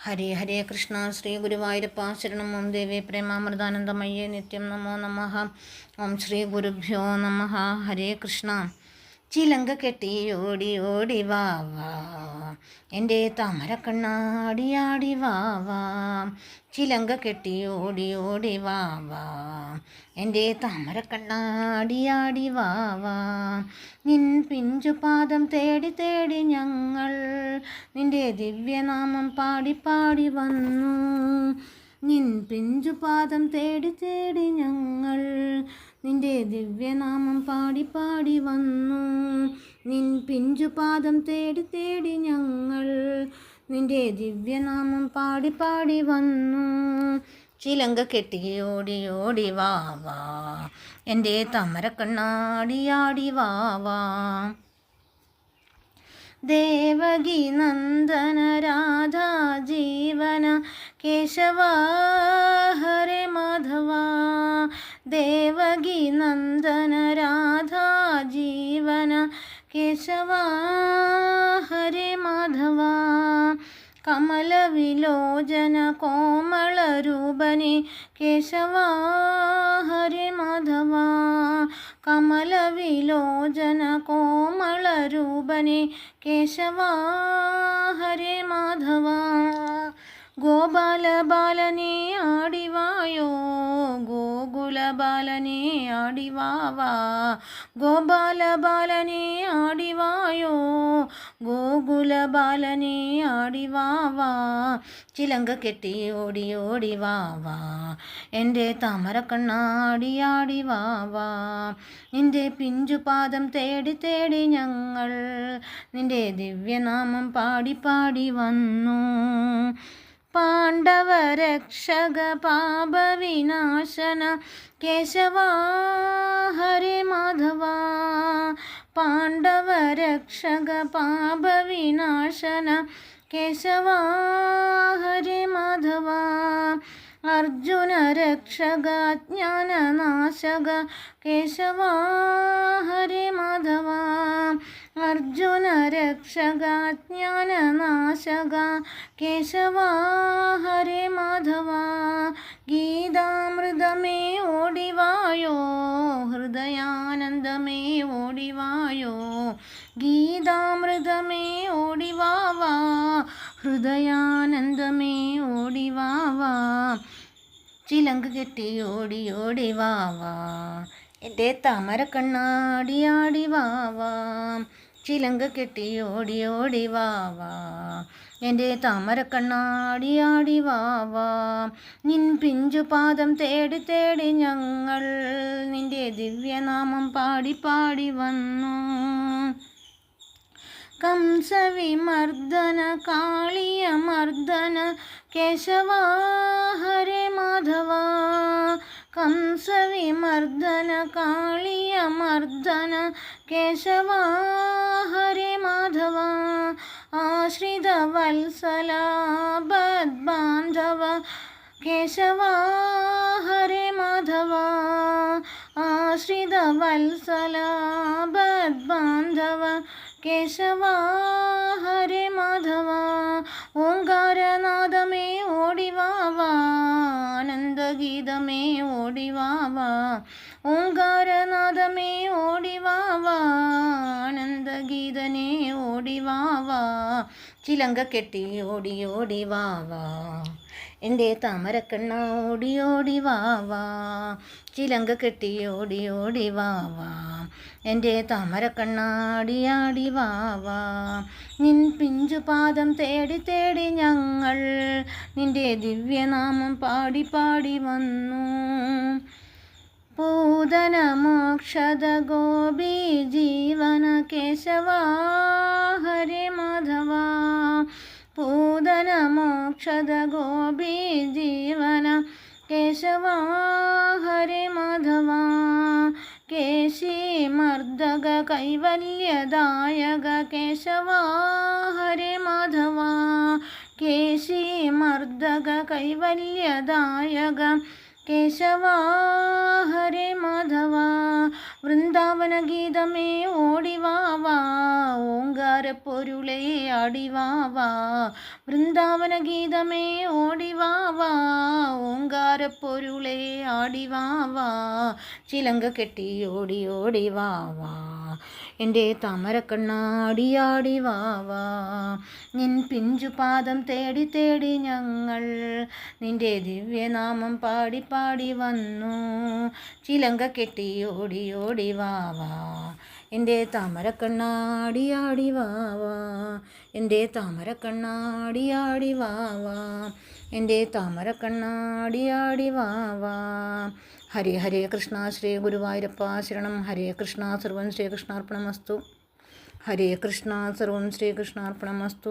ഹരേ ഹരേ കൃഷ്ണ ശ്രീ ഗുരുവായൂരപ്പ ശരണം. ഓം ദേവി പ്രേമാമൃതാനന്ദമയ്യേ നിത്യം നമോ നമഃ. ഓം ശ്രീ ഗുരുഭ്യോ നമഃ. ഹരേ കൃഷ്ണ. ചിലങ്ക കെട്ടി ഓടി ഓടി വാ വാ എൻ്റെ താമരക്കണ്ണാടിയാടി വാ വാ. ചിലങ്ക കെട്ടി ഓടി ഓടി വാ വാ എൻ്റെ താമരക്കണ്ണാടിയാടി വാ വാ. നിൻ പിഞ്ചുപാദം തേടി തേടി ഞങ്ങൾ നിൻ്റെ ദിവ്യനാമം പാടി പാടി വന്നു. നിൻ പിഞ്ചുപാദം തേടി തേടി ഞങ്ങൾ നിൻ്റെ ദിവ്യനാമം പാടി പാടി വന്നു. നിൻ പിഞ്ചുപാദം തേടി തേടി ഞങ്ങൾ നിൻ്റെ ദിവ്യനാമം പാടി പാടി വന്നു. ചിലങ്ക കെട്ടി ഓടി ഓടി വാ വാ എൻ്റെ താമരക്കണ്ണാടിയാടി വാ വാ. ദേവകി നന്ദന രാധാ ജീവന കേശവ ഹരേ മാധവ. ദേവകി നന്ദന രാധാ ജീവന കേശവ ഹരേ മാധവ. കമലവിലോചന കോമളരൂപനെ കേശവ ഹരേ മാധവ. കമലവിലോചന കോമളരൂപനെ കേശവ ഹരേ മാധവ. ഗോപാല ബാലനെ ആടിവായോ ഗോകുല ബാലനെ ആടിവാവാ. ഗോപാല ബാലനെ ആടിവായോ ഗോകുല ബാലനെ ആടിവാവാ. ചിലങ്ക കെട്ടി ഓടി ഓടി വാവാ എൻ്റെ താമരക്കണ്ണാടിയാടി വാവാ. നിൻ്റെ പിഞ്ചുപാദം തേടി തേടി ഞങ്ങൾ നിൻ്റെ ദിവ്യനാമം പാടി പാടി വന്നു. പാണ്ഡവരക്ഷക പാപവിനാശന കേശവ ഹരേ മാധവ. പാണ്ഡവരക്ഷക പാപവിനാശന കേശവ ഹരേ മാധവ. അർജുന രക്ഷക ജ്ഞാനനാശക കേശവ ഹരേ മാധവ. അർജുന രക്ഷക ജ്ഞാനനാശക കേശവ ഹരേ മാധവ. ഗീതാമൃതമേ ഓടിവായോ ഹൃദയാനന്ദമേ ഓടിവായോ. ഗീതാമൃതമേ ഓടിവാവാ ഹൃദയാനന്ദമേ ഓടിവാവാ. ചിലങ്ക കെട്ടി ഓടി ഓടി വാവാ എൻ്റെ താമരക്കണ്ണാടിയാടി വാവാ. ചിലങ്ക കെട്ടി ഓടി ഓടി വാവാ എൻ്റെ താമരക്കണ്ണാടിയാടി വാവാ. നിൻ പിഞ്ചുപാദം തേടി തേടി ഞങ്ങൾ നിൻ്റെ ദിവ്യനാമം പാടി പാടി വന്നു. കംസവിമർദ്ദന കാളിയമർദ്ദന കേശവ ഹരേ മാധവ. കംസവിമർദ്ദന കാളിയമർദ്ദന കേശവ ഹരേ മാധവ. ആശ്രിതവത്സല ബദ്ബാന്ധവ കേശവ ഹരേ മാധവ. ആശ്രിതവത്സല ബദ്ബാന്ധവ കേശവ ഹരേ മാധവ. ഓംകാരനാദമേ ഓടിവാവാ ആനന്ദഗീതമേ ഓടിവാവാ. ഓംകാരനാദമേ ഓടിവാവാ ആനന്ദഗീതനേ ഓടിവാവാ. ചിലങ്ക കെട്ടി ഓടി ഓടി വാവാ എൻ്റെ താമരക്കണ്ണ ഓടി ഓടി വാവാ. ചിലങ്ക കെട്ടി ഓടി ഓടി വാവാ എൻ്റെ താമരക്കണ്ണാടിയാടി വാവാ. നിൻ പിഞ്ചുപാദം തേടി തേടി ഞങ്ങൾ നിൻ്റെ ദിവ്യനാമം പാടി പാടി വന്നു. പൂതന മോക്ഷദ ഗോപി ജീവന കേശവ ഹരേ മാധവ. പൂതന മോക്ഷദ ഗോപി ജീവന കേശവ ഹരേ മാധവ. കേശി മർദ്ദക കൈവല്യദായക കേശവ ഹരേ മാധവ. കേശി മർദ്ദക കൈവല്യദായക കേശവ ഹരേ മാധവ. വൃന്ദാവന ഗീതമേ ഓടിവാവാ, ഓങ്കാരപ്പൊരുളേ ആടിവാവാ. വൃന്ദാവന ഗീതമേ ഓടിവാവാ, ഓങ്കാരപ്പൊരുളേ ആടിവാവാ. ചിലങ്ക കെട്ടി ഓടി ഓടി വാവാ, എൻ്റെ താമരക്കണ്ണാടിയാടി വാവാ. നിൻ പിഞ്ചുപാദം തേടി തേടി ഞങ്ങൾ നിൻ്റെ ദിവ്യനാമം പാടി പാടി വന്നു. ചിലങ്ക കെട്ടി ഓടി ഓടി വാവാ, എൻ്റെ താമരക്കണ്ണാടിയാടി വാവാ. എൻ്റെ താമരക്കണ്ണാടിയാടി വാവാ, എൻ്റെ താമരക്കണ്ണാടിയാടി വാവാ. ഹരേ ഹരേ കൃഷ്ണ ശ്രീ ഗുരുവായൂരപ്പ ശരണം. ഹരേ കൃഷ്ണ സർവം ശ്രീകൃഷ്ണാർപ്പണമസ്തു. ഹരേ കൃഷ്ണ സർവം ശ്രീകൃഷ്ണാർപ്പണമസ്തു.